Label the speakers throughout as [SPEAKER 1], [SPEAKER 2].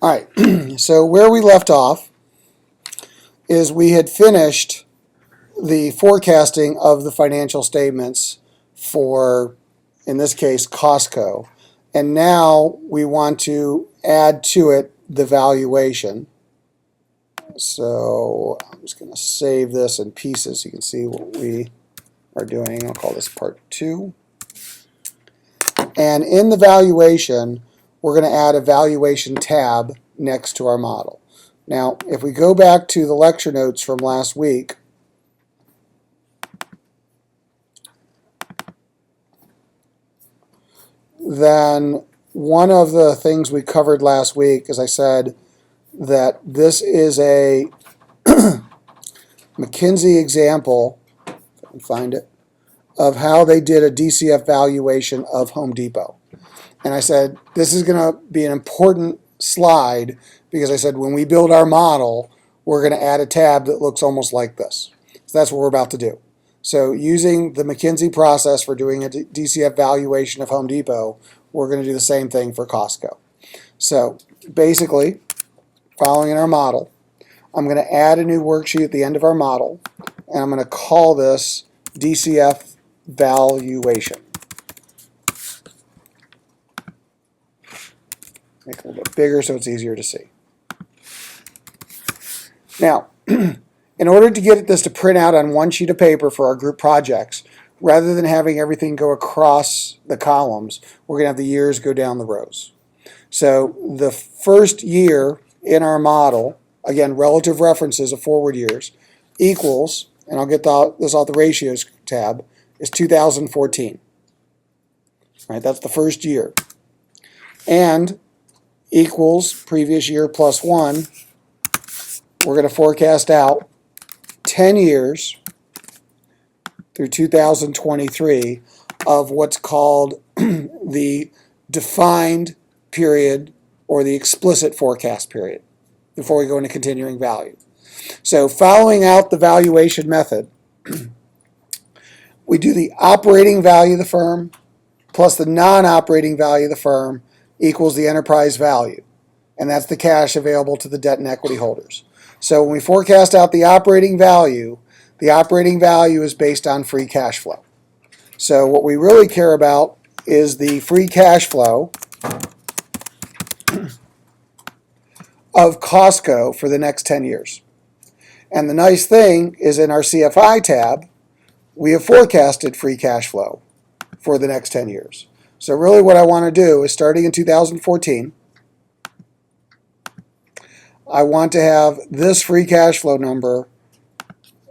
[SPEAKER 1] All right, so where we left off is we had finished the forecasting of the financial statements for, in this case, Costco. And now we want to add to it the valuation. So I'm just going to save this in pieces so you can see what we are doing. I'll call this part 2. And in the valuation, we're going to add a valuation tab next to our model. Now, if we go back to the lecture notes from last week, then one of the things we covered last week, as I said, that this is a McKinsey example, if I can find it, of how they did a DCF valuation of Home Depot. And I said, this is going to be an important slide because I said, when we build our model, we're going to add a tab that looks almost like this. So that's what we're about to do. So using the McKinsey process for doing a DCF valuation of Home Depot, we're going to do the same thing for Costco. So basically, following our model, I'm going to add a new worksheet at the end of our model, and I'm going to call this DCF valuation. Make it a little bit bigger so it's easier to see. Now, in order to get this to print out on one sheet of paper for our group projects, rather than having everything go across the columns, we're going to have the years go down the rows. So the first year in our model, again, relative references of forward years, equals, and I'll get this off the ratios tab, is 2014. Right, that's the first year. And equals previous year plus 1. We're going to forecast out 10 years through 2023 of what's called the defined period or the explicit forecast period before we go into continuing value. So following out the valuation method, we do the operating value of the firm plus the non-operating value of the firm equals the enterprise value. And that's the cash available to the debt and equity holders. So when we forecast out the operating value is based on free cash flow. So what we really care about is the free cash flow of Costco for the next 10 years. And the nice thing is in our CFI tab, we have forecasted free cash flow for the next 10 years. So really what I want to do is starting in 2014, I want to have this free cash flow number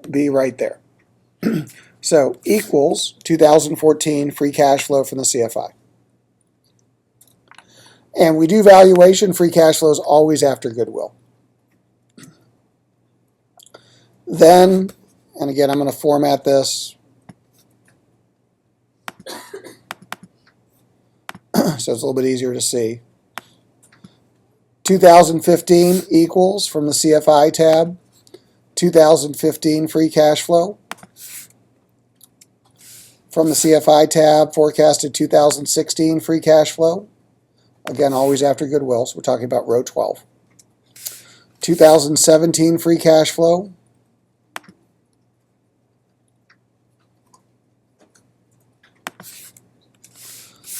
[SPEAKER 1] be right there. So equals 2014 free cash flow from the CFI. And we do valuation, free cash flow is always after goodwill. Then, and again, I'm going to format this so it's a little bit easier to see. 2015 equals, from the CFI tab, 2015 free cash flow. From the CFI tab, forecasted 2016 free cash flow. Again, always after goodwill, so we're talking about row 12. 2017 free cash flow.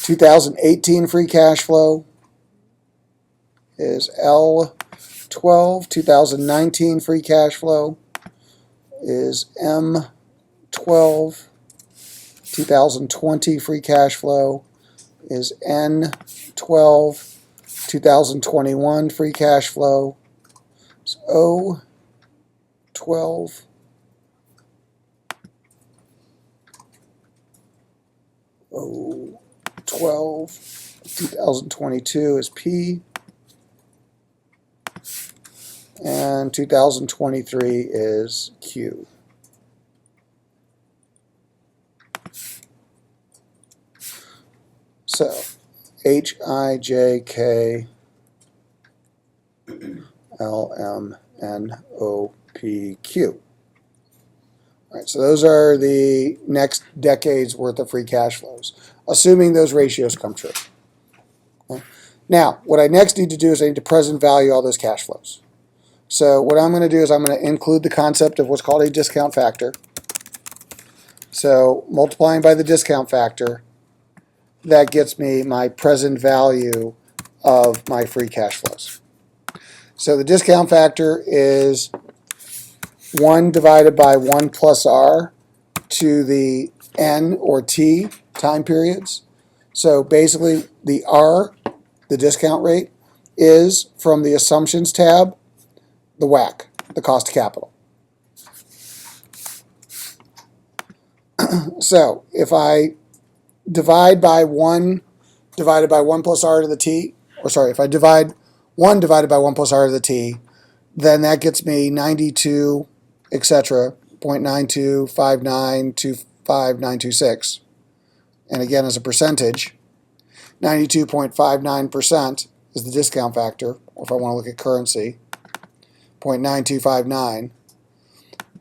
[SPEAKER 1] (2018) free cash flow is L12. 2019 free cash flow is M12. 2020 free cash flow is N12. 2021 free cash flow is O12. O12. 2022 is P. And 2023 is Q. So, H, I, J, K, L, M, N, O, P, Q. All right, so those are the next decade's worth of free cash flows, assuming those ratios come true. Okay. Now, what I next need to do is I need to present value all those cash flows. So what I'm going to do is I'm going to include the concept of what's called a discount factor. So multiplying by the discount factor, that gets me my present value of my free cash flows. So the discount factor is 1 divided by 1 plus r to the n or t time periods. So basically the r, the discount rate, is from the assumptions tab, the WACC, the cost of capital. So if I divide by 1 divided by 1 plus r to the t, or sorry, if I divide 1 divided by 1 plus r to the t, then that gets me 92, etc., 0.925925926. And again, as a percentage, 92.59% is the discount factor, or if I want to look at currency, 0.9259.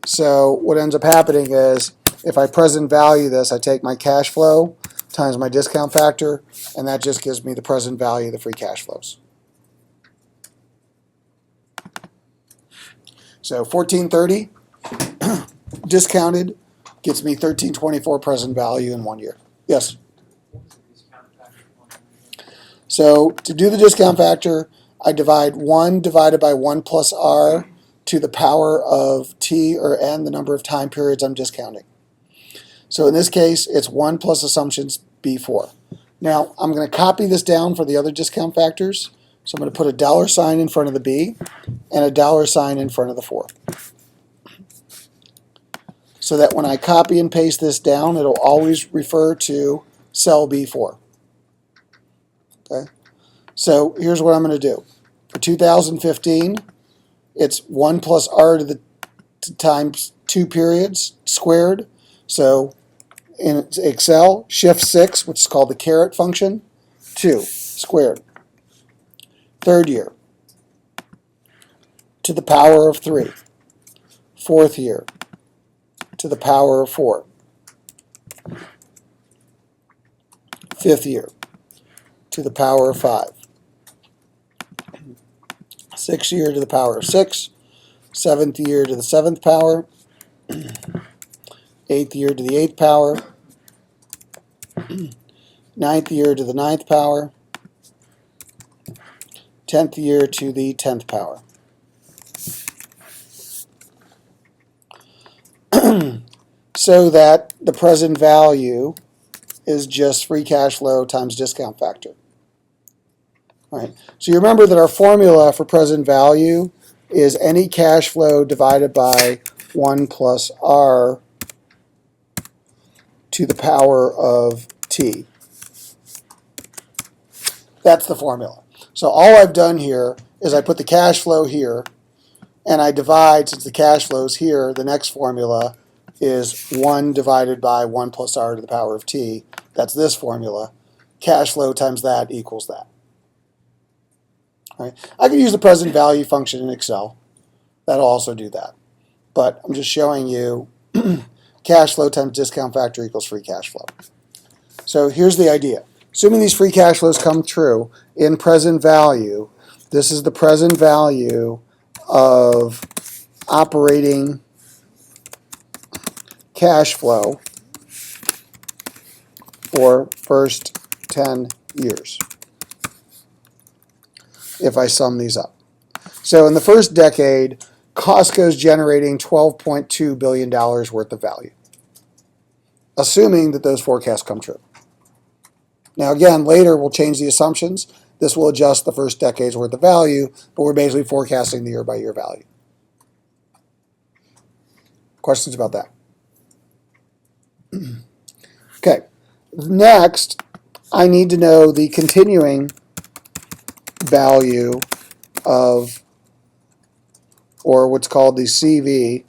[SPEAKER 1] So what ends up happening is, if I present value this, I take my cash flow times my discount factor, and that just gives me the present value of the free cash flows. So 1430 discounted gets me 1324 present value in 1 year. Yes? So to do the discount factor, I divide 1 divided by 1 plus r to the power of t or n, the number of time periods I'm discounting. So in this case, it's 1 plus assumptions b4. Now, I'm going to copy this down for the other discount factors. So I'm going to put a $sign in front of the b and a $sign in front of the 4. So that when I copy and paste this down, it'll always refer to cell B4. Okay? So here's what I'm going to do. For 2015, it's 1 plus r to the times 2 periods squared. So in Excel, shift 6, which is called the caret function, 2 squared. Third year, to the power of 3. Fourth year, to the power of 4. Fifth year, to the power of 5. Sixth year to the power of 6. Seventh year to the 7th power. Eighth year to the 8th power. Ninth year to the 9th power. 10th year to the 10th power. So that the present value is just free cash flow times discount factor. All right. So you remember that our formula for present value is any cash flow divided by 1 plus r to the power of t. That's the formula. So all I've done here is I put the cash flow here, and I divide, since the cash flow is here, the next formula is 1 divided by 1 plus r to the power of t. That's this formula. Cash flow times that equals that. All right. I can use the present value function in Excel. That'll also do that. But I'm just showing you cash flow times discount factor equals free cash flow. So here's the idea. Assuming these free cash flows come true in present value, this is the present value of operating cash flow for first 10 years, if I sum these up. So in the first decade, Costco's generating $12.2 billion worth of value, assuming that those forecasts come true. Now again, later we'll change the assumptions. This will adjust the first decade's worth of value, but we're basically forecasting the year-by-year value. Questions about that? Okay. Next, I need to know the continuing value of, or what's called the CV,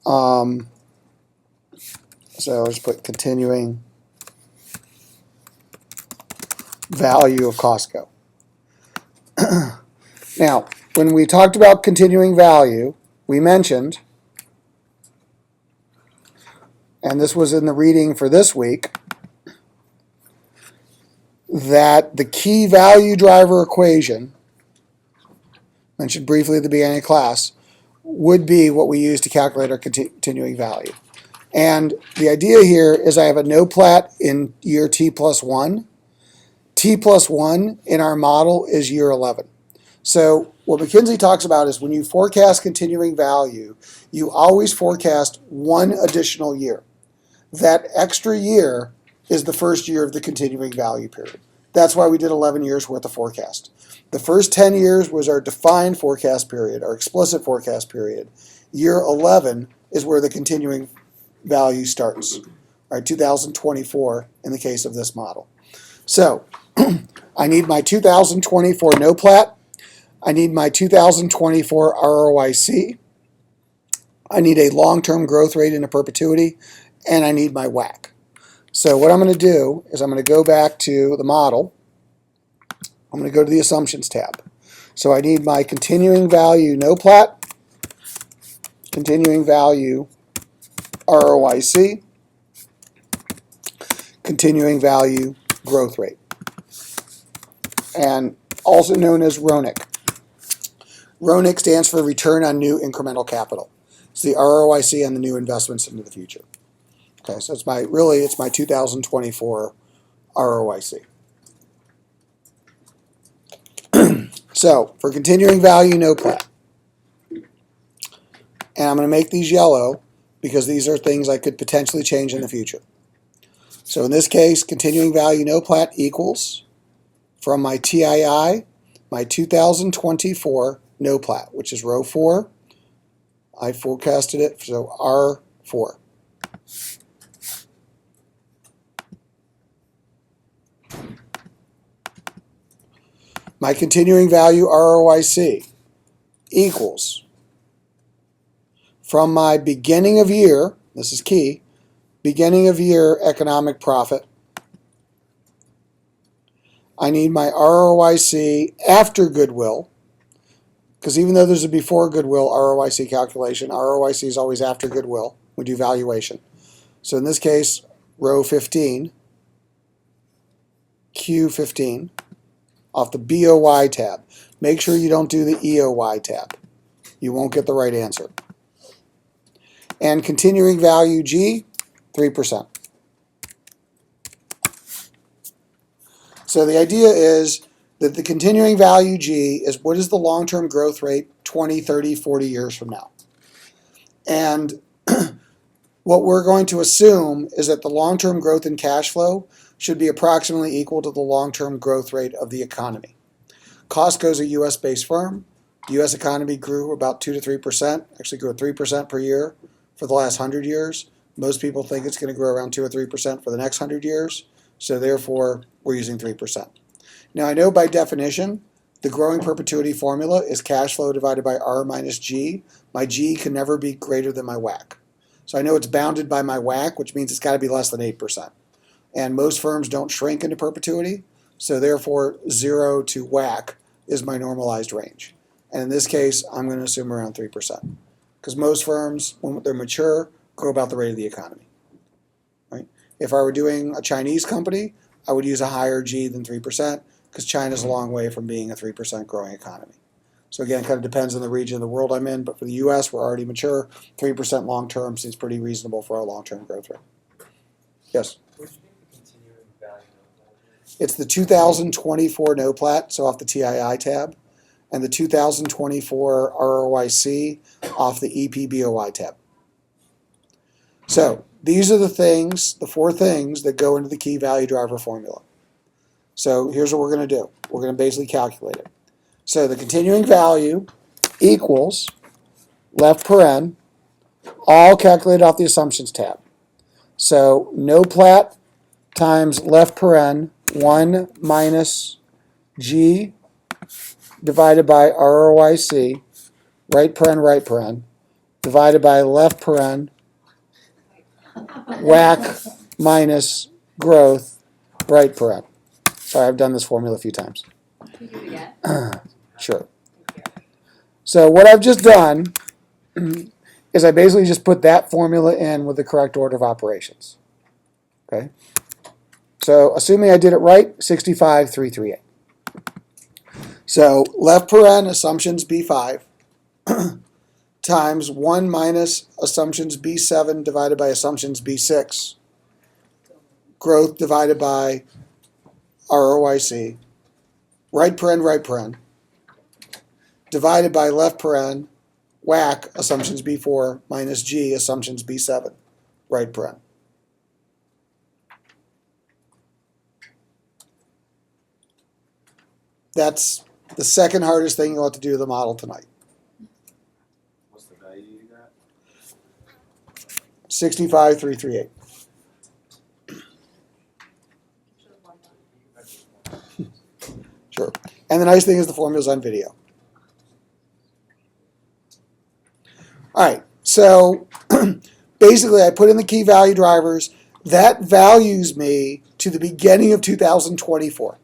[SPEAKER 1] so I'll just put continuing value of Costco. Now, when we talked about continuing value, we mentioned, and this was in the reading for this week, that the key value driver equation, mentioned briefly at the beginning of class, would be what we use to calculate our continuing value. And the idea here is I have a no plat in year t plus 1. T plus 1 in our model is year 11. So what McKinsey talks about is when you forecast continuing value, you always forecast one additional year. That extra year is the first year of the continuing value period. That's why we did 11 years worth of forecast. The first 10 years was our defined forecast period, our explicit forecast period. Year 11 is where the continuing value starts, right? 2024 in the case of this model. So I need my 2024 no plat. I need my 2024 ROIC. I need a long-term growth rate in a perpetuity, and I need my WACC. So what I'm going to do is I'm going to go back to the model. I'm going to go to the assumptions tab. So I need my continuing value no plat, continuing value ROIC, continuing value growth rate, and also known as RONIC. RONIC stands for return on new incremental capital. It's the ROIC on the new investments into the future. Okay, so it's my 2024 ROIC. So for continuing value no plat, and I'm going to make these yellow because these are things I could potentially change in the future. So in this case, continuing value no plat equals, from my TII, my 2024 no plat, which is row 4. I forecasted it, so R4. My continuing value ROIC equals, from my beginning of year, this is key, beginning of year economic profit, I need my ROIC after goodwill, because even though there's a before goodwill ROIC calculation, ROIC is always after goodwill. We do valuation. So in this case, row 15, Q15, off the BOY tab. Make sure you don't do the EOY tab. You won't get the right answer. And continuing value G, 3%. So the idea is that the continuing value G is what is the long-term growth rate 20, 30, 40 years from now. And what we're going to assume is that the long-term growth in cash flow should be approximately equal to the long-term growth rate of the economy. Costco is a US-based firm. The US economy grew about 2 to 3%, actually grew 3% per year for the last 100 years. Most people think it's going to grow around 2 or 3% for the next 100 years. So therefore, we're using 3%. Now I know by definition, the growing perpetuity formula is cash flow divided by R minus G. My G can never be greater than my WACC. So I know it's bounded by my WACC, which means it's got to be less than 8%. And most firms don't shrink into perpetuity, so therefore 0 to WACC is my normalized range. And in this case, I'm going to assume around 3%. Because most firms, when they're mature, grow about the rate of the economy. Right? If I were doing a Chinese company, I would use a higher G than 3% because China's a long way from being a 3% growing economy. So again, it kind of depends on the region of the world I'm in, but for the US, we're already mature. 3% long-term seems pretty reasonable for our long-term growth rate. Yes?
[SPEAKER 2] What do you think the continuing value is?
[SPEAKER 1] It's the 2024 no plat, so off the TII tab, and the 2024 ROIC off the EPBOI tab. So these are the things, the 4 things that go into the key value driver formula. So here's what we're going to do. We're going to basically calculate it. So the continuing value equals, left paren, all calculated off the assumptions tab. So no plat times left paren 1 minus G divided by ROIC, right paren, divided by left paren, WACC minus growth, right paren. Sorry, I've done this formula a few times.
[SPEAKER 3] Can you do it again?
[SPEAKER 1] Sure. So what I've just done is I basically just put that formula in with the correct order of operations. Okay? So assuming I did it right, 65,338. So left paren assumptions B5 times 1 minus assumptions B7 divided by assumptions B6. Growth divided by ROIC. Right paren, divided by left paren, whack assumptions B4 minus G assumptions B7, right paren. That's the second hardest thing you'll have to do to the model tonight.
[SPEAKER 2] What's the value you got?
[SPEAKER 1] 65,338. Sure. And the nice thing is the formula's on video. All right, so basically I put in the key value drivers. That values me to the beginning of 2024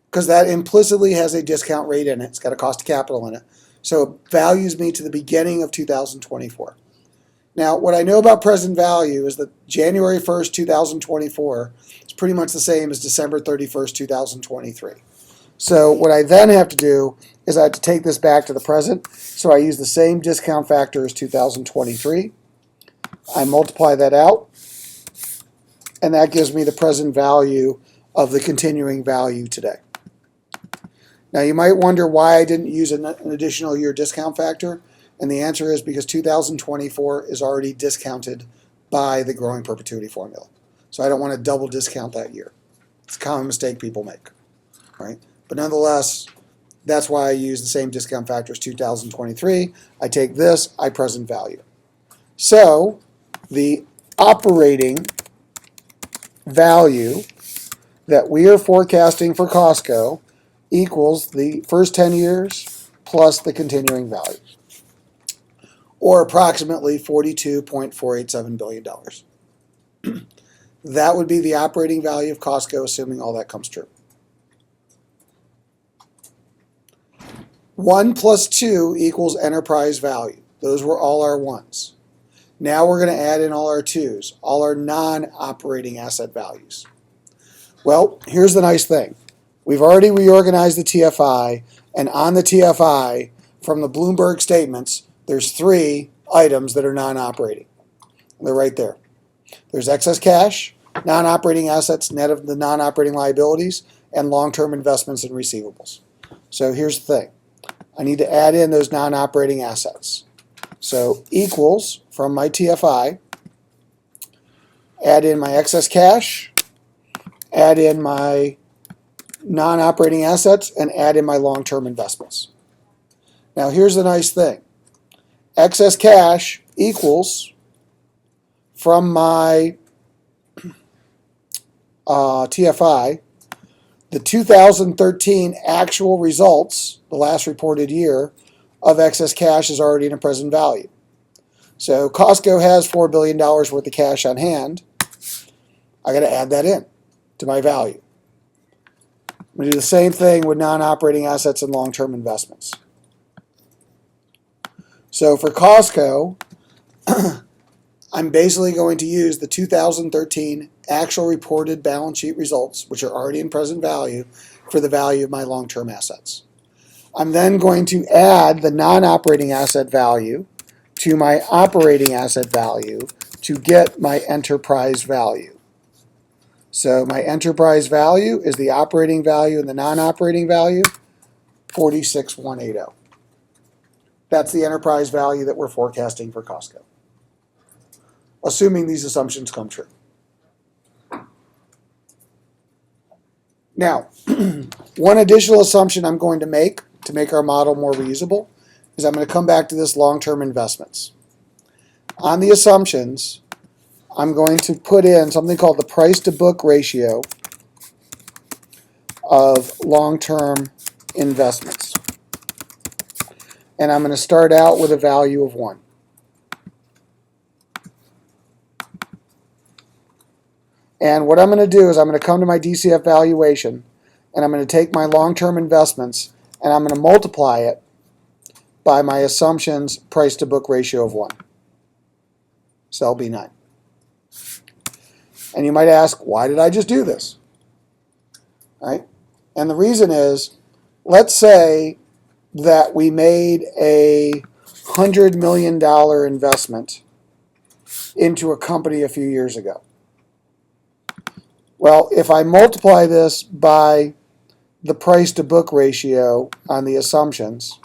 [SPEAKER 1] because that implicitly has a discount rate in it. It's got a cost of capital in it. So it values me to the beginning of 2024. Now, what I know about present value is that January 1st, 2024 is pretty much the same as December 31st, 2023. So what I then have to do is I have to take this back to the present. So I use the same discount factor as 2023. I multiply that out, and that gives me the present value of the continuing value today. Now you might wonder why I didn't use an additional year discount factor, and the answer is because 2024 is already discounted by the growing perpetuity formula. So I don't want to double discount that year. It's a common mistake people make, right? But nonetheless, that's why I use the same discount factor as 2023. I take this, I present value. So the operating value that we are forecasting for Costco equals the first 10 years plus the continuing value, or approximately $42.487 billion. That would be the operating value of Costco, assuming all that comes true. 1 plus 2 equals enterprise value. Those were all our 1s. Now we're going to add in all our 2s, all our non-operating asset values. Well, here's the nice thing. We've already reorganized the TFI, and on the TFI, from the Bloomberg statements, there's 3 items that are non-operating. They're right there. There's excess cash, non-operating assets, net of the non-operating liabilities, and long-term investments and receivables. So here's the thing. I need to add in those non-operating assets. So equals from my TFI, add in my excess cash, add in my non-operating assets, and add in my long-term investments. Now here's the nice thing. Excess cash equals from my TFI, the 2013 actual results, the last reported year, of excess cash is already in a present value. So Costco has $4 billion worth of cash on hand. I got to add that in to my value. I'm going to do the same thing with non-operating assets and long-term investments. So for Costco, I'm basically going to use the 2013 actual reported balance sheet results, which are already in present value, for the value of my long-term assets. I'm then going to add the non-operating asset value to my operating asset value to get my enterprise value. So my enterprise value is the operating value and the non-operating value, 46,180. That's the enterprise value that we're forecasting for Costco, assuming these assumptions come true. Now, one additional assumption I'm going to make our model more reusable is I'm going to come back to this long-term investments. On the assumptions, I'm going to put in something called the price-to-book ratio of long-term investments. And I'm going to start out with a value of 1. And what I'm going to do is I'm going to come to my DCF valuation, and I'm going to take my long-term investments, and I'm going to multiply it by my assumptions price-to-book ratio of 1. Cell B9. And you might ask, why did I just do this? All right? And the reason is, let's say that we made a $100 million investment into a company a few years ago. Well, if I multiply this by the price to book ratio on the assumptions,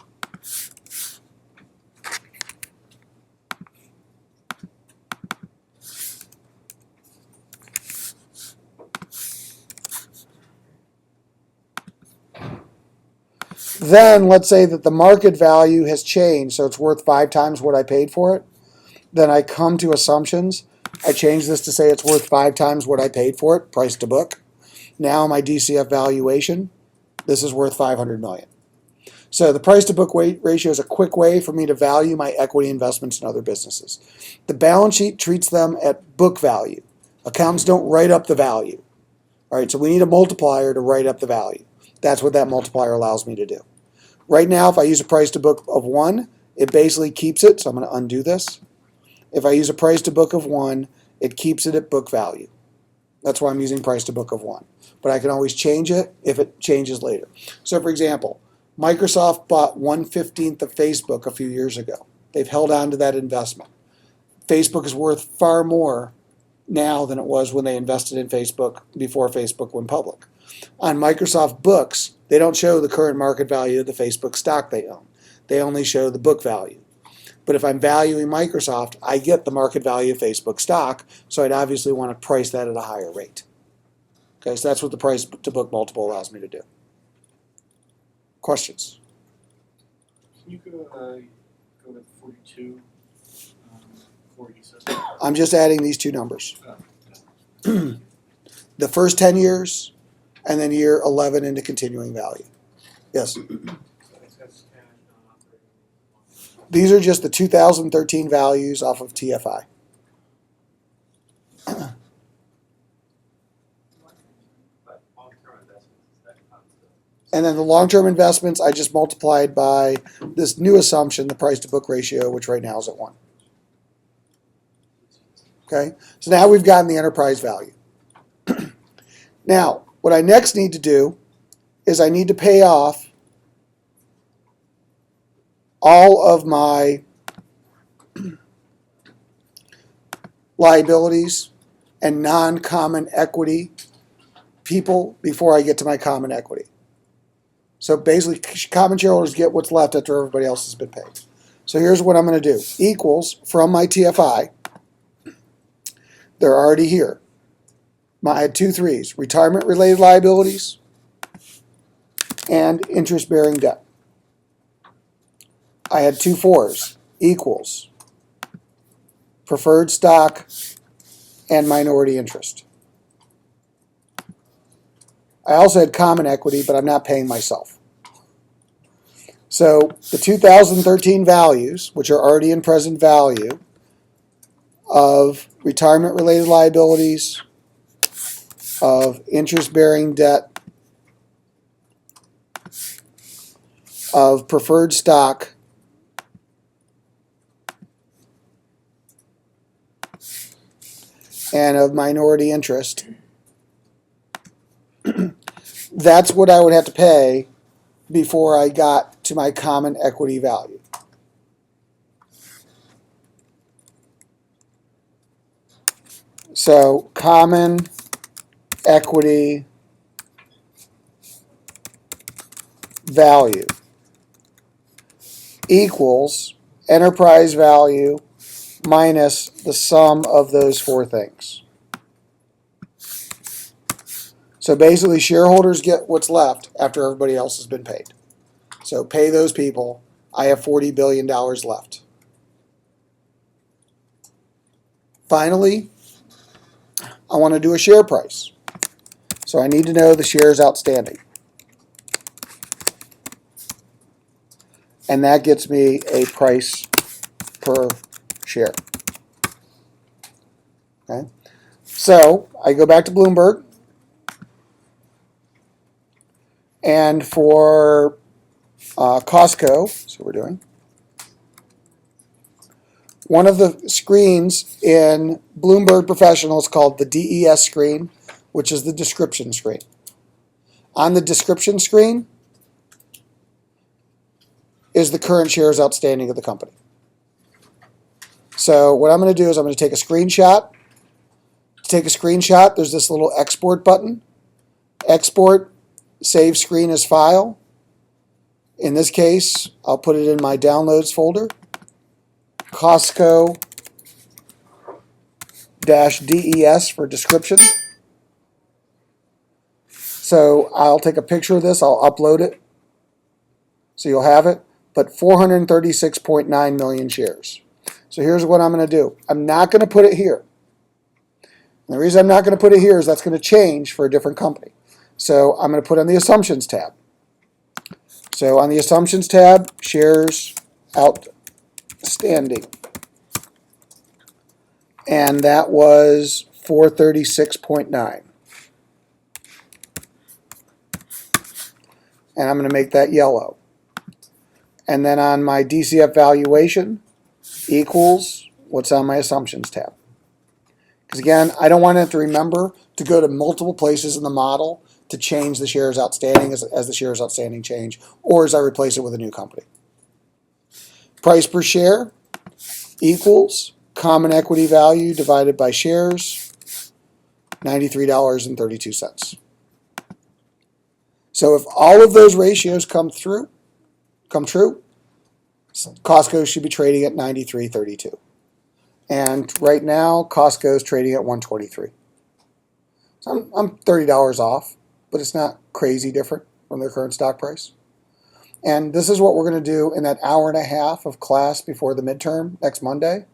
[SPEAKER 1] then let's say that the market value has changed, so it's worth 5 times what I paid for it. Then I come to assumptions. I change this to say it's worth 5 times what I paid for it, price to book. Now my DCF valuation, this is worth $500 million. So the price to book ratio is a quick way for me to value my equity investments in other businesses. The balance sheet treats them at book value. Accountants don't write up the value. All right, so we need a multiplier to write up the value. That's what that multiplier allows me to do. Right now, if I use a price to book of 1, it basically keeps it, so I'm going to undo this. If I use a price to book of 1, it keeps it at book value. That's why I'm using price to book of 1. But I can always change it if it changes later. So for example, Microsoft bought 1/15 of Facebook a few years ago. They've held on to that investment. Facebook is worth far more now than it was when they invested in Facebook before Facebook went public. On Microsoft books, they don't show the current market value of the Facebook stock they own. They only show the book value. But if I'm valuing Microsoft, I get the market value of Facebook stock, so I'd obviously want to price that at a higher rate. Okay, so that's what the price to book multiple allows me to do. Questions?
[SPEAKER 2] Can you go with 42 for you said?
[SPEAKER 1] I'm just adding these two numbers. The first 10 years, and then year 11 into continuing value. Yes? These are just the 2013 values off of TFI. And then the long-term investments, I just multiplied by this new assumption, the price-to-book ratio, which right now is at 1. Okay? So now we've gotten the enterprise value. Now, what I next need to do is I need to pay off all of my liabilities and non-common equity people before I get to my common equity. So basically, common shareholders get what's left after everybody else has been paid. So here's what I'm going to do. Equals from my TFI. They're already here. I had 2 3s. Retirement-related liabilities and interest-bearing debt. I had 2 4s. Equals preferred stock and minority interest. I also had common equity, but I'm not paying myself. So the 2013 values, which are already in present value, of retirement-related liabilities, of interest-bearing debt, of preferred stock, and of minority interest, that's what I would have to pay before I got to my common equity value. So common equity value equals enterprise value minus the sum of those 4 things. So basically, shareholders get what's left after everybody else has been paid. So pay those people. I have $40 billion left. Finally, I want to do a share price. So I need to know the shares outstanding. And that gets me a price per share. Okay. So I go back to Bloomberg. And for Costco, so we're doing, One of the screens in Bloomberg Professional is called the DES screen, which is the description screen. On the description screen is the current shares outstanding of the company. So what I'm going to do is I'm going to take a screenshot. To take a screenshot, there's this little export button. Export, save screen as file. In this case, I'll put it in my downloads folder. Costco-DES for description. So I'll take a picture of this, I'll upload it, so you'll have it, but 436.9 million shares. So here's what I'm going to do. I'm not going to put it here. And the reason I'm not going to put it here is that's going to change for a different company. So I'm going to put on the Assumptions tab. So on the Assumptions tab, shares outstanding. And that was 436.9. And I'm going to make that yellow. And then on my DCF valuation equals what's on my Assumptions tab. Because again, I don't want it to remember to go to multiple places in the model to change the shares outstanding as the shares outstanding change, or as I replace it with a new company. Price per share equals common equity value divided by shares, $93.32. So if all of those ratios come true, Costco should be trading at 93.32. And right now, Costco is trading at 123. So I'm $30 off, but it's not crazy different from their current stock price. And this is what we're going to do in that hour and a half of class before the midterm next Monday.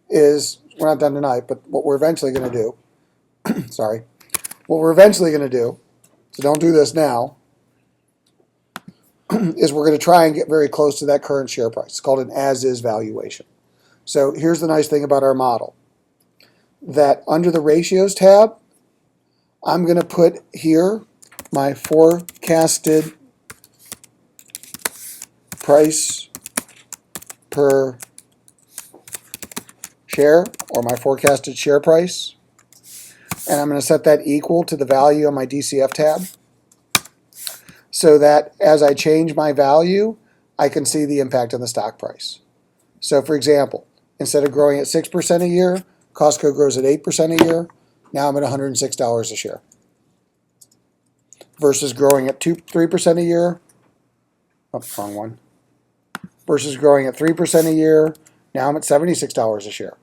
[SPEAKER 1] We're not done tonight, but what we're eventually going to do, so don't do this now, is we're going to try and get very close to that current share price. It's called an as-is valuation. So here's the nice thing about our model, that under the ratios tab, I'm going to put here my forecasted price per share, or my forecasted share price, and I'm going to set that equal to the value on my DCF tab, so that as I change my value, I can see the impact on the stock price. So for example, instead of growing at 6% a year, Costco grows at 8% a year. Now I'm at $106 a share. Versus growing at 3% a year. Oh, wrong one. Versus growing at 3% a year. Now I'm at $76 a share.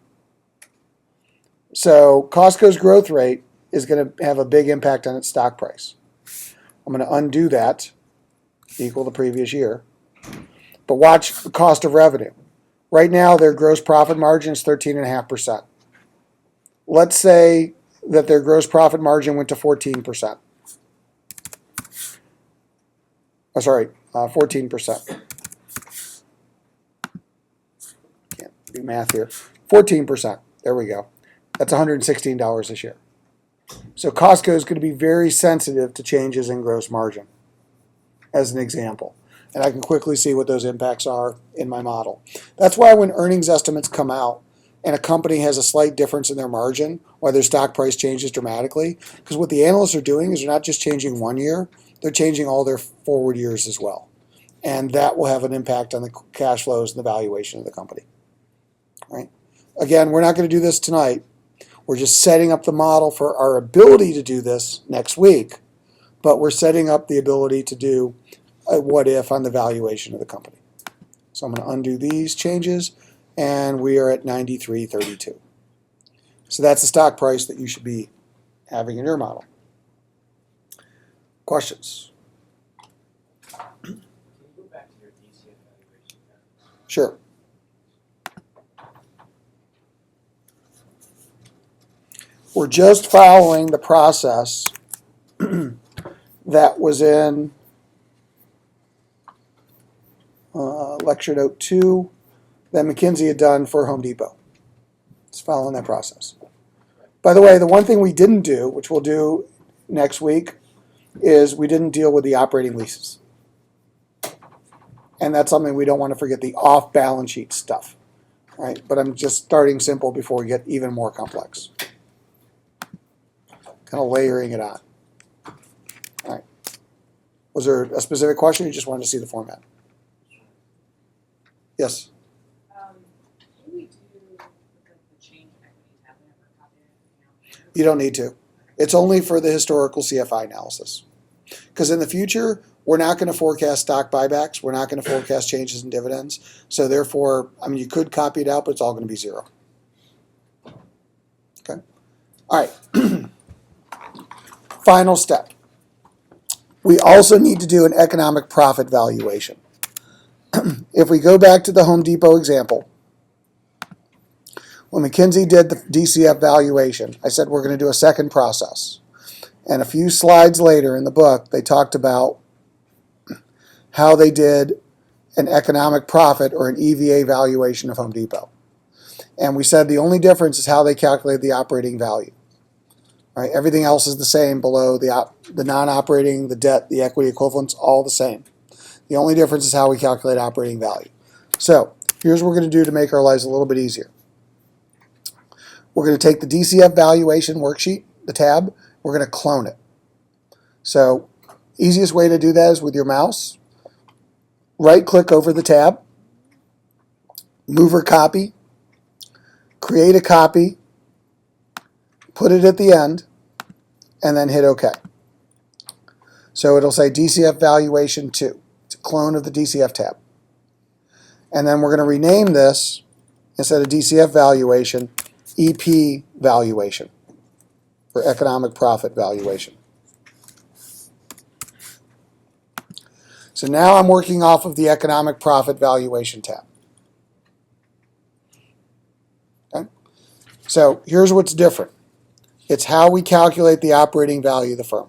[SPEAKER 1] So Costco's growth rate is going to have a big impact on its stock price. I'm going to undo that, equal the previous year. But watch the cost of revenue. Right now, their gross profit margin is 13.5%. Let's say that their gross profit margin went to 14%. 14%. Can't do math here. 14%. There we go. That's $116 a share. So Costco is going to be very sensitive to changes in gross margin, as an example. And I can quickly see what those impacts are in my model. That's why when earnings estimates come out and a company has a slight difference in their margin, why their stock price changes dramatically, because what the analysts are doing is they're not just changing 1 year, they're changing all their forward years as well. And that will have an impact on the cash flows and the valuation of the company. Right? Again, we're not going to do this tonight. We're just setting up the model for our ability to do this next week, but we're setting up the ability to do a what if on the valuation of the company. So I'm going to undo these changes, and we are at 93.32. So that's the stock price that you should be having in your model. Questions?
[SPEAKER 2] Can you go back to your DCF valuation?
[SPEAKER 1] Sure. We're just following the process that was in lecture note 2 that McKinsey had done for Home Depot. It's following that process. By the way, the one thing we didn't do, which we'll do next week, is we didn't deal with the operating leases. And that's something we don't want to forget, the off-balance sheet stuff. right? But I'm just starting simple before we get even more complex. Kind of layering it on. All right. Was there a specific question, or you just wanted to see the format? Yes?
[SPEAKER 3] Can we do the change equity tab whenever copy it?
[SPEAKER 1] You don't need to. It's only for the historical CFI analysis. Because in the future, we're not going to forecast stock buybacks. We're not going to forecast changes in dividends. So therefore, I mean, you could copy it out, but it's all going to be zero. Okay? All right. Final step. We also need to do an economic profit valuation. If we go back to the Home Depot example, when McKinsey did the DCF valuation, I said we're going to do a second process. And a few slides later in the book, they talked about how they did an economic profit or an EVA valuation of Home Depot. And we said the only difference is how they calculate the operating value. Right? Everything else is the same below, the non-operating, the debt, the equity equivalents, all the same. The only difference is how we calculate operating value. So here's what we're going to do to make our lives a little bit easier. We're going to take the DCF valuation worksheet, the tab, we're going to clone it. So easiest way to do that is with your mouse. Right-click over the tab, move or copy, create a copy, put it at the end, and then hit OK. So it'll say DCF Valuation 2. It's a clone of the DCF tab. And then we're going to rename this, instead of DCF Valuation, EP Valuation, or Economic Profit Valuation. So now I'm working off of the Economic Profit Valuation tab. Okay? So here's what's different. It's how we calculate the operating value of the firm.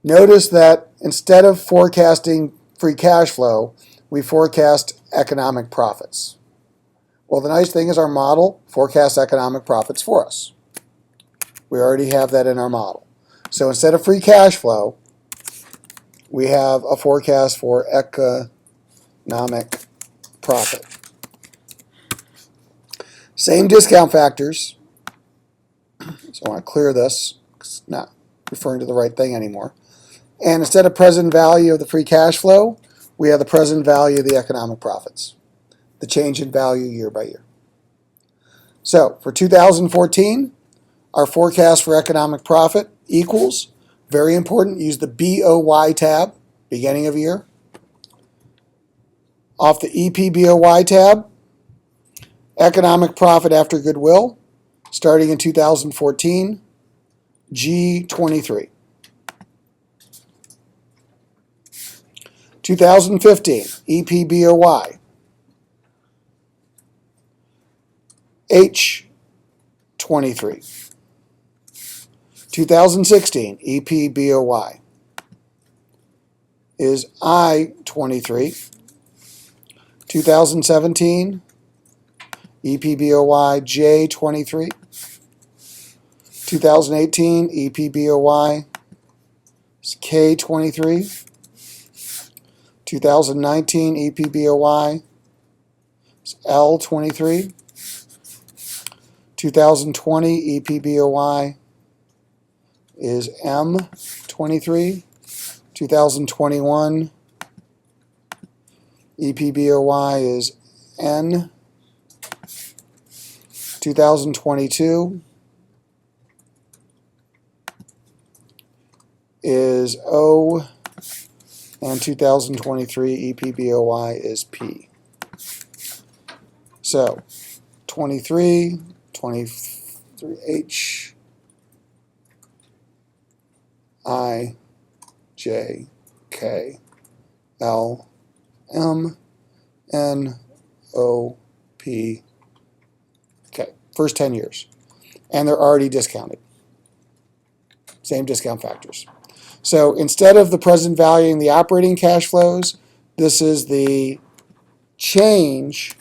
[SPEAKER 1] Notice that instead of forecasting free cash flow, we forecast economic profits. Well, the nice thing is our model forecasts economic profits for us. We already have that in our model. So instead of free cash flow, we have a forecast for economic profit. Same discount factors. So I want to clear this. It's not referring to the right thing anymore. And instead of present value of the free cash flow, we have the present value of the economic profits. The change in value year by year. So for 2014, our forecast for economic profit equals, very important, use the BOY tab, beginning of year. Off the EPBOY tab, economic profit after goodwill, starting in 2014, G23. 2015, EPBOY, H23. 2016, EPBOY is I23. 2017, EPBOY J23. 2018, EPBOY is K23. 2019, EPBOY is L23. 2020, EPBOY is M23. 2021, EPBOY is N. 2022 is O. And 2023 EPBOY is P. So 23, 23 H, I, J, K, L, M, N, O, P. Okay, first 10 years. And they're already discounted. Same discount factors. So instead of the present value in the operating cash flows, this is the change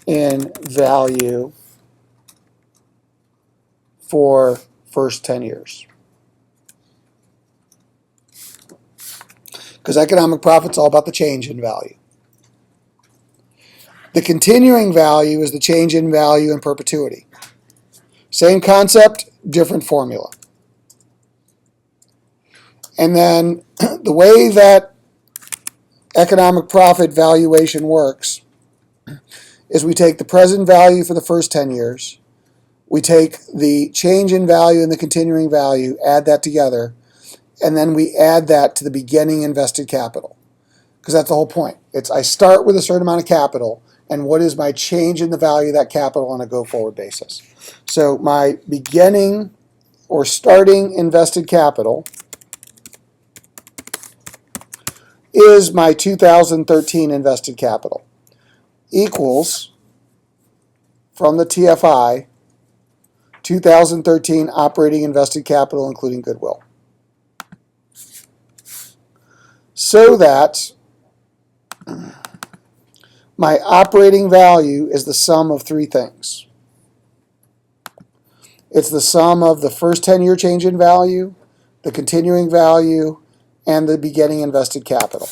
[SPEAKER 1] in value for first 10 years. Because economic profit's all about the change in value. The continuing value is the change in value in perpetuity. Same concept, different formula. And then the way that economic profit valuation works is we take the present value for the first 10 years, we take the change in value and the continuing value, add that together, and then we add that to the beginning invested capital. Because that's the whole point. It's I start with a certain amount of capital, and what is my change in the value of that capital on a go-forward basis. So my beginning or starting invested capital is my 2013 invested capital, equals, from the TFI, 2013 operating invested capital including goodwill. So that my operating value is the sum of three things. It's the sum of the first 10-year change in value, the continuing value, and the beginning invested capital.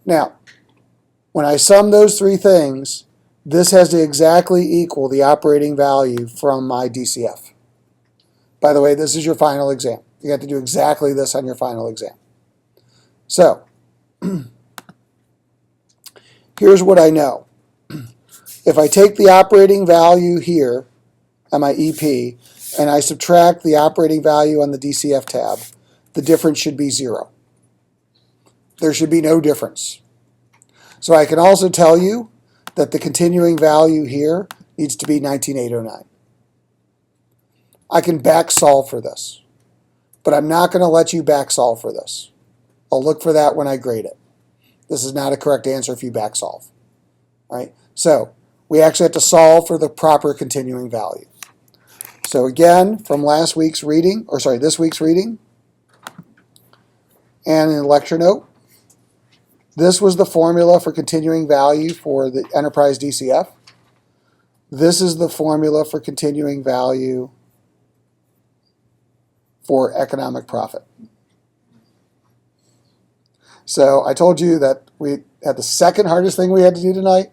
[SPEAKER 1] Now, when I sum those three things, this has to exactly equal the operating value from my DCF. By the way, this is your final exam. You have to do exactly this on your final exam. So, here's what I know. If I take the operating value here on my EP and I subtract the operating value on the DCF tab, the difference should be 0. There should be no difference. So I can also tell you that the continuing value here needs to be 19,809. I can back solve for this, but I'm not going to let you back solve for this. I'll look for that when I grade it. This is not a correct answer if you back solve. Right? So we actually have to solve for the proper continuing value. So again, from this week's reading, and in the lecture note, this was the formula for continuing value for the enterprise DCF. This is the formula for continuing value for economic profit. So I told you that we had the second hardest thing we had to do tonight.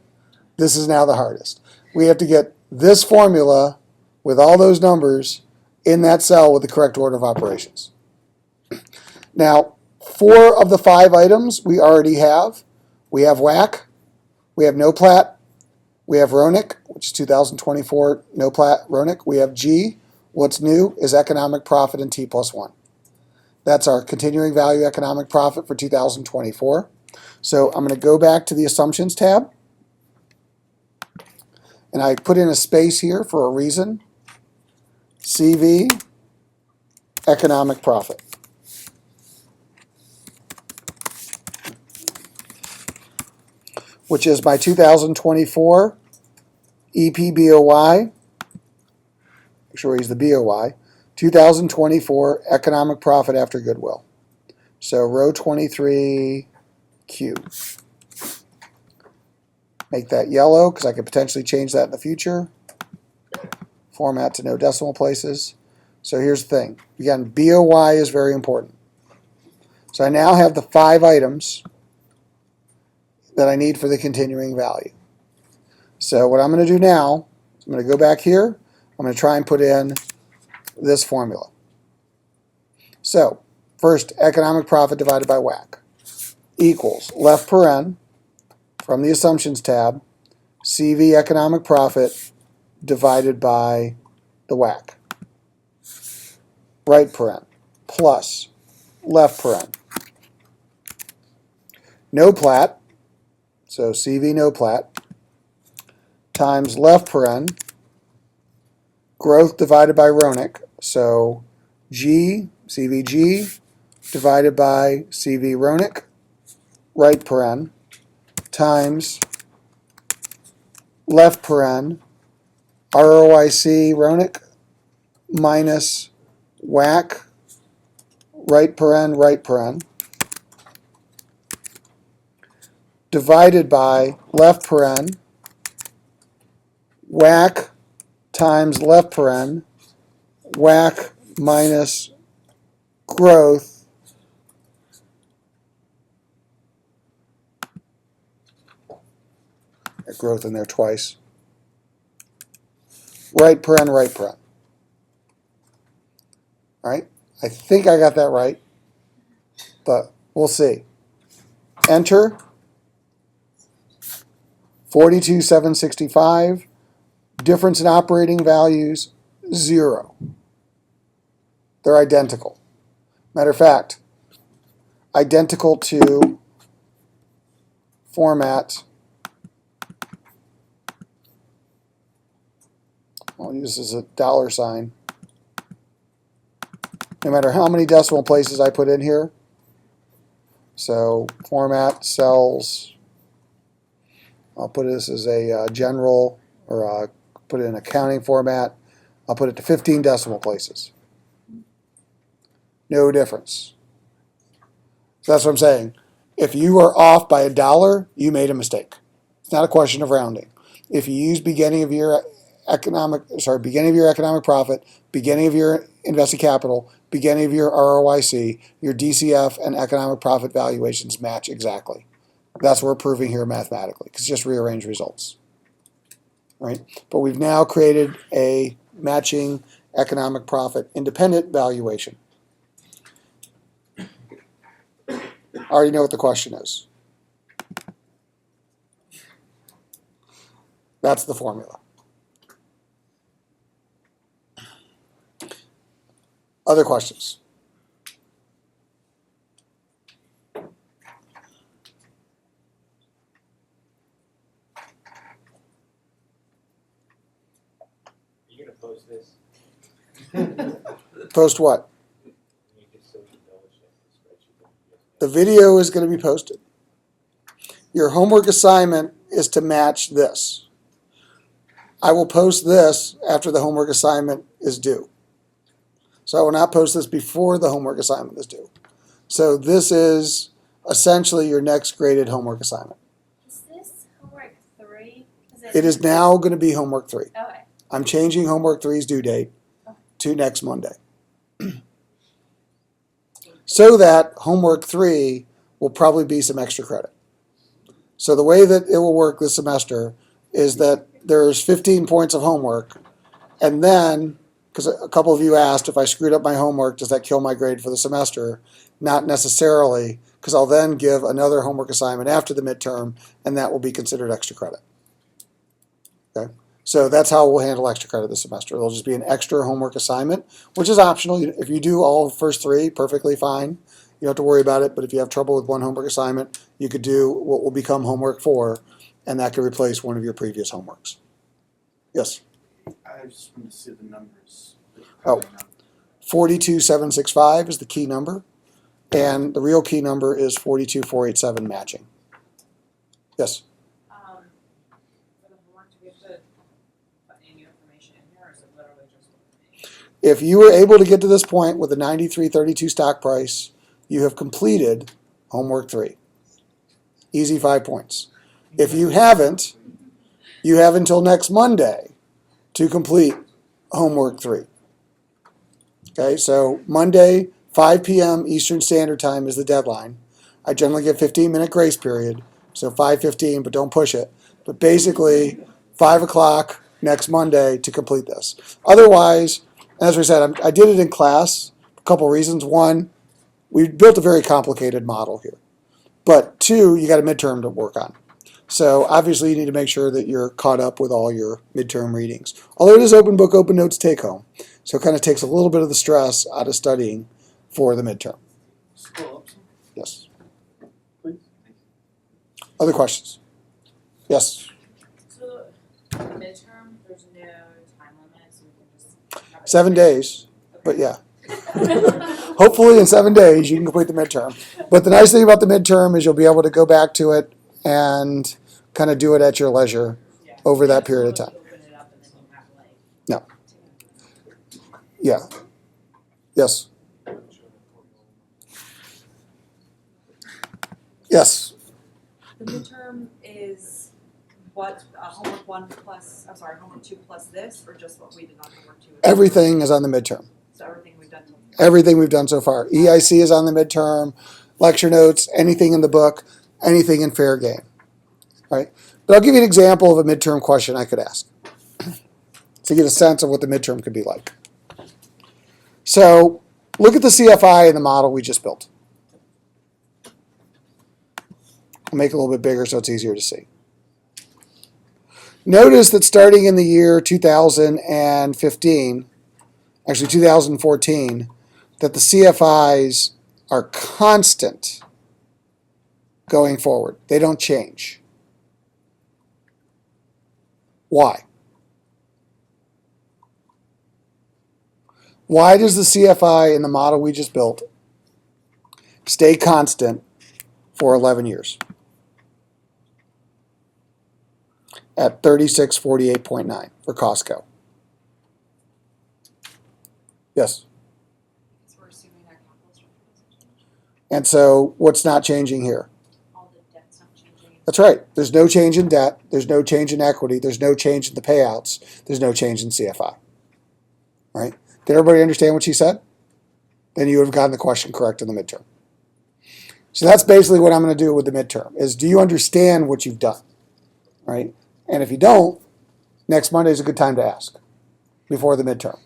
[SPEAKER 1] This is now the hardest. We have to get this formula with all those numbers in that cell with the correct order of operations. Now, 4 of the 5 items we already have. We have WAC, we have NOPLAT, we have RONIC, which is 2024 NOPLAT RONIC. We have G. What's new is economic profit and T+1. That's our continuing value economic profit for 2024. So I'm going to go back to the assumptions tab. And I put in a space here for a reason. CV, economic profit. Which is my 2024 EPBOY. Make sure he's the BOY. 2024 economic profit after goodwill. So row 23Q. Make that yellow because I could potentially change that in the future. Format to no decimal places. So here's the thing. Again, BOY is very important. So I now have the 5 items that I need for the continuing value. So what I'm going to do now, I'm going to go back here. I'm going to try and put in this formula. So first, economic profit divided by WAC equals left paren from the assumptions tab, CV economic profit divided by the WAC. Right paren plus left paren. NOPLAT, so CV NOPLAT, times left paren, growth divided by RONIC, so G, CVG, divided by CV RONIC, right paren, times left paren, ROIC RONIC, minus WAC, right paren, divided by left paren, WAC times left paren, WAC minus growth Got growth in there twice. Right paren, right paren. All right, I think I got that right, but we'll see. Enter 42,765. Difference in operating values, 0. They're identical. Matter of fact, identical to format. I'll use this as a dollar sign. No matter how many decimal places I put in here. So format cells. I'll put this as a general, or put it in accounting format. I'll put it to 15 decimal places. No difference. So that's what I'm saying. If you are off by $1, you made a mistake. It's not a question of rounding. If you use beginning of year economic profit, beginning of year invested capital, beginning of year ROIC, your DCF and economic profit valuations match exactly. That's what we're proving here mathematically, because it's just rearrange results. Right? But we've now created a matching economic profit independent valuation. I already know what the question is. That's the formula. Other questions?
[SPEAKER 2] Are you gonna post this?
[SPEAKER 1] Post what?
[SPEAKER 2] You can still embellish it, the spreadsheet.
[SPEAKER 1] The video is going to be posted. Your homework assignment is to match this. I will post this after the homework assignment is due. So I will not post this before the homework assignment is due. So this is essentially your next graded homework assignment.
[SPEAKER 4] Is this homework 3?
[SPEAKER 1] It is now going to be homework 3.
[SPEAKER 4] Okay.
[SPEAKER 1] I'm changing homework 3's due date to next Monday. So that homework 3 will probably be some extra credit. So the way that it will work this semester is that there's 15 points of homework, and then, because a couple of you asked if I screwed up my homework, does that kill my grade for the semester? Not necessarily, because I'll then give another homework assignment after the midterm, and that will be considered extra credit. Okay? So that's how we'll handle extra credit this semester. It'll just be an extra homework assignment, which is optional. If you do all the first 3, perfectly fine. You don't have to worry about it, but if you have trouble with one homework assignment, you could do what will become homework 4, and that could replace one of your previous homeworks. Yes?
[SPEAKER 5] I just want to see the numbers.
[SPEAKER 1] Oh. 42,765 is the key number, and the real key number is 42,487 matching. Yes?
[SPEAKER 3] For the homework, do we have to put any new information in here, or is it literally just what we need?
[SPEAKER 1] If you were able to get to this point with a 93.32 stock price, you have completed homework 3. Easy 5 points. If you haven't, you have until next Monday to complete homework 3. Okay, so Monday, 5 p.m. Eastern Standard Time is the deadline. I generally give 15-minute grace period, so 5:15, but don't push it. But basically, 5 o'clock next Monday to complete this. Otherwise, as we said, I did it in class. A couple reasons. One, we built a very complicated model here. But 2, you got a midterm to work on. So obviously you need to make sure that you're caught up with all your midterm readings. Although it is open book, open notes, take home. So it kind of takes a little bit of the stress out of studying for the midterm.
[SPEAKER 5] Scroll up some,
[SPEAKER 1] Yes.
[SPEAKER 5] please.
[SPEAKER 1] Other questions? Yes.
[SPEAKER 3] So, midterm, there's no time limit, so we can just have it.
[SPEAKER 1] 7 days,
[SPEAKER 3] Okay.
[SPEAKER 1] but yeah. Hopefully in 7 days you can complete the midterm. But the nice thing about the midterm is you'll be able to go back to it and kind of do it at your leisure
[SPEAKER 3] Yeah.
[SPEAKER 1] over that period of
[SPEAKER 3] So
[SPEAKER 1] time.
[SPEAKER 3] open it up and then you have like.
[SPEAKER 1] No. Yeah. Yes. Yes.
[SPEAKER 6] The midterm is what, homework 1 plus, I'm sorry, homework 2 plus this, or just what we did on homework 2?
[SPEAKER 1] Everything is on the midterm.
[SPEAKER 6] So everything we've done till.
[SPEAKER 1] Everything we've done so far. EIC is on the midterm, lecture notes, anything in the book, anything in fair game. Right? But I'll give you an example of a midterm question I could ask to get a sense of what the midterm could be like. So look at the CFI in the model we just built. I'll make it a little bit bigger so it's easier to see. Notice that starting in the year 2015, actually 2014, that the CFIs are constant going forward. They don't change. Why? Why does the CFI in the model we just built stay constant for 11 years at 3648.9 for Costco? Yes.
[SPEAKER 6] Because we're assuming that capital structure doesn't change.
[SPEAKER 1] And so what's not changing here?
[SPEAKER 6] All the debt's not changing.
[SPEAKER 1] That's right. There's no change in debt. There's no change in equity. There's no change in the payouts. There's no change in CFI. Right? Did everybody understand what she said? Then you would have gotten the question correct in the midterm. So that's basically what I'm going to do with the midterm is, do you understand what you've done? Right? And if you don't, next Monday is a good time to ask before the midterm.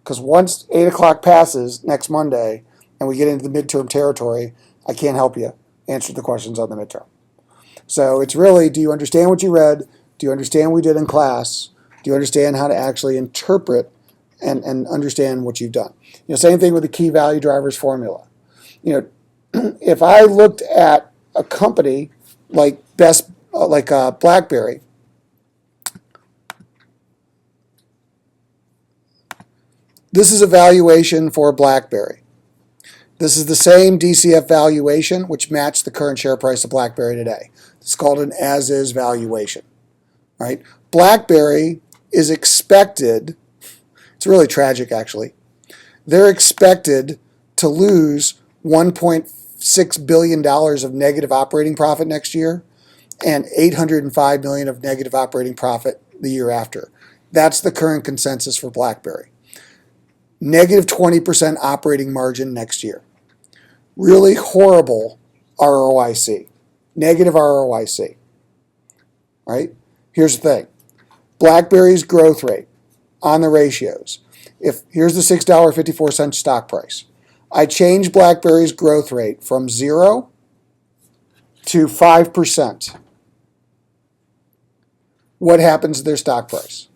[SPEAKER 1] Because once 8 o'clock passes next Monday and we get into the midterm territory, I can't help you answer the questions on the midterm. So it's really, do you understand what you read? Do you understand what we did in class? Do you understand how to actually interpret and understand what you've done? Same thing with the key value drivers formula. If I looked at a company like BlackBerry, this is a valuation for BlackBerry. This is the same DCF valuation which matched the current share price of BlackBerry today. It's called an as-is valuation. Right? BlackBerry is expected, it's really tragic actually, they're expected to lose $1.6 billion of negative operating profit next year and $805 million of negative operating profit the year after. That's the current consensus for BlackBerry. Negative 20% operating margin next year. Really horrible ROIC. Negative ROIC. Right? Here's the thing. BlackBerry's growth rate on the ratios. Here's the $6.54 stock price. I change BlackBerry's growth rate from 0 to 5%. What happens to their stock price?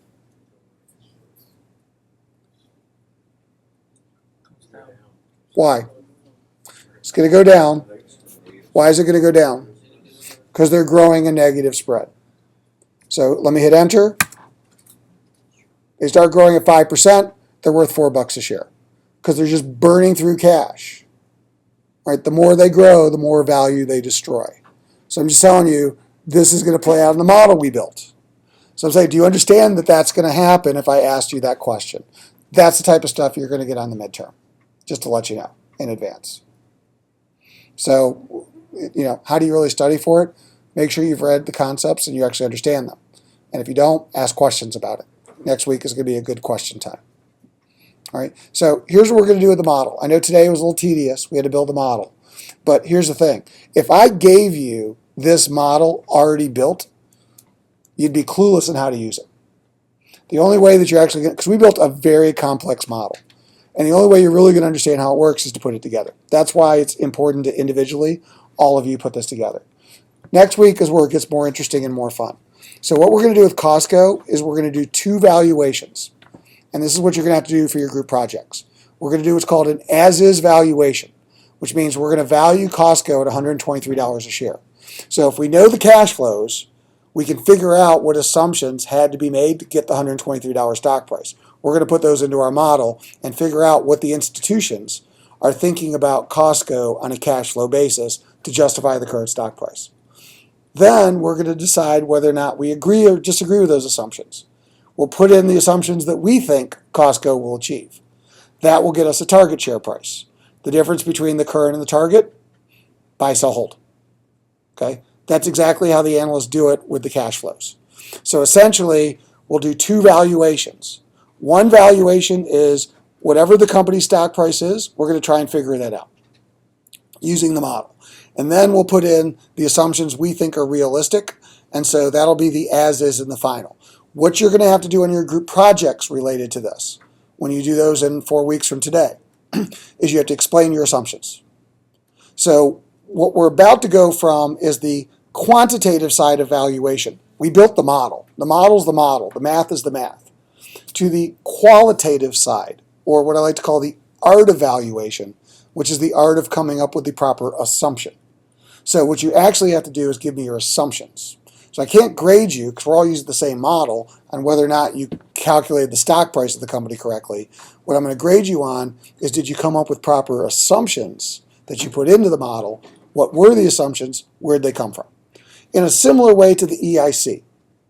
[SPEAKER 1] Why? It's going to go down. Why is it going to go down? Because they're growing a negative spread. So let me hit enter. They start growing at 5%, they're worth $4 a share because they're just burning through cash. Right? The more they grow, the more value they destroy. So I'm just telling you, this is going to play out in the model we built. So I'm saying, do you understand that that's going to happen if I asked you that question? That's the type of stuff you're going to get on the midterm, just to let you know in advance. So, how do you really study for it? Make sure you've read the concepts and you actually understand them. And if you don't, ask questions about it. Next week is going to be a good question time. All right, so here's what we're going to do with the model. I know today was a little tedious. We had to build a model. But here's the thing. If I gave you this model already built, you'd be clueless on how to use it. The only way that you're actually going to, because we built a very complex model, and the only way you're really going to understand how it works is to put it together. That's why it's important to individually, all of you put this together. Next week is where it gets more interesting and more fun. So what we're going to do with Costco is we're going to do 2 valuations. And this is what you're going to have to do for your group projects. We're going to do what's called an as-is valuation, which means we're going to value Costco at $123 a share. So if we know the cash flows, we can figure out what assumptions had to be made to get the $123 stock price. We're going to put those into our model and figure out what the institutions are thinking about Costco on a cash flow basis to justify the current stock price. Then we're going to decide whether or not we agree or disagree with those assumptions. We'll put in the assumptions that we think Costco will achieve. That will get us a target share price. The difference between the current and the target, buy, sell, hold. Okay? That's exactly how the analysts do it with the cash flows. So essentially, we'll do 2 valuations. One valuation is whatever the company's stock price is, we're going to try and figure that out using the model. And then we'll put in the assumptions we think are realistic, And so that'll be the as is in the final. What you're going to have to do on your group projects related to this, when you do those in 4 weeks from today, is you have to explain your assumptions. So what we're about to go from is the quantitative side of valuation. We built the model. The model's the model. The math is the math. To the qualitative side, or what I like to call the art of valuation, which is the art of coming up with the proper assumption. So what you actually have to do is give me your assumptions. So I can't grade you, because we're all using the same model, on whether or not you calculated the stock price of the company correctly. What I'm going to grade you on is, did you come up with proper assumptions that you put into the model? What were the assumptions? Where did they come from? In a similar way to the EIC.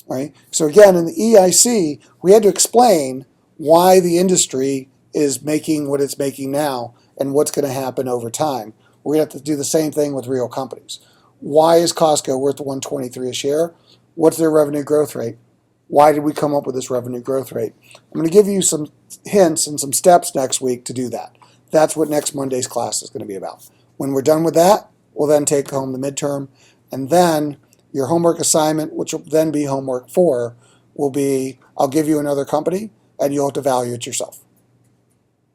[SPEAKER 1] Right? So again, in the EIC, we had to explain why the industry is making what it's making now and what's going to happen over time. We're going to have to do the same thing with real companies. Why is Costco worth $123 a share? What's their revenue growth rate? Why did we come up with this revenue growth rate? I'm going to give you some hints and some steps next week to do that. That's what next Monday's class is going to be about. When we're done with that, we'll then take home the midterm, and then your homework assignment, which will then be homework 4, will be, I'll give you another company, and you'll have to value it yourself.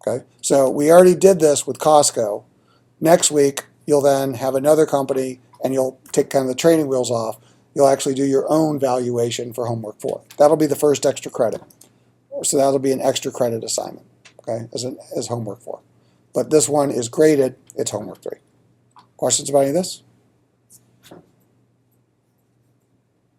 [SPEAKER 1] Okay? So we already did this with Costco. Next week, you'll then have another company, and you'll take kind of the training wheels off. You'll actually do your own valuation for homework 4. That'll be the first extra credit. So that'll be an extra credit assignment, okay, as homework 4. But this one is graded, it's homework 3. Questions about any of this?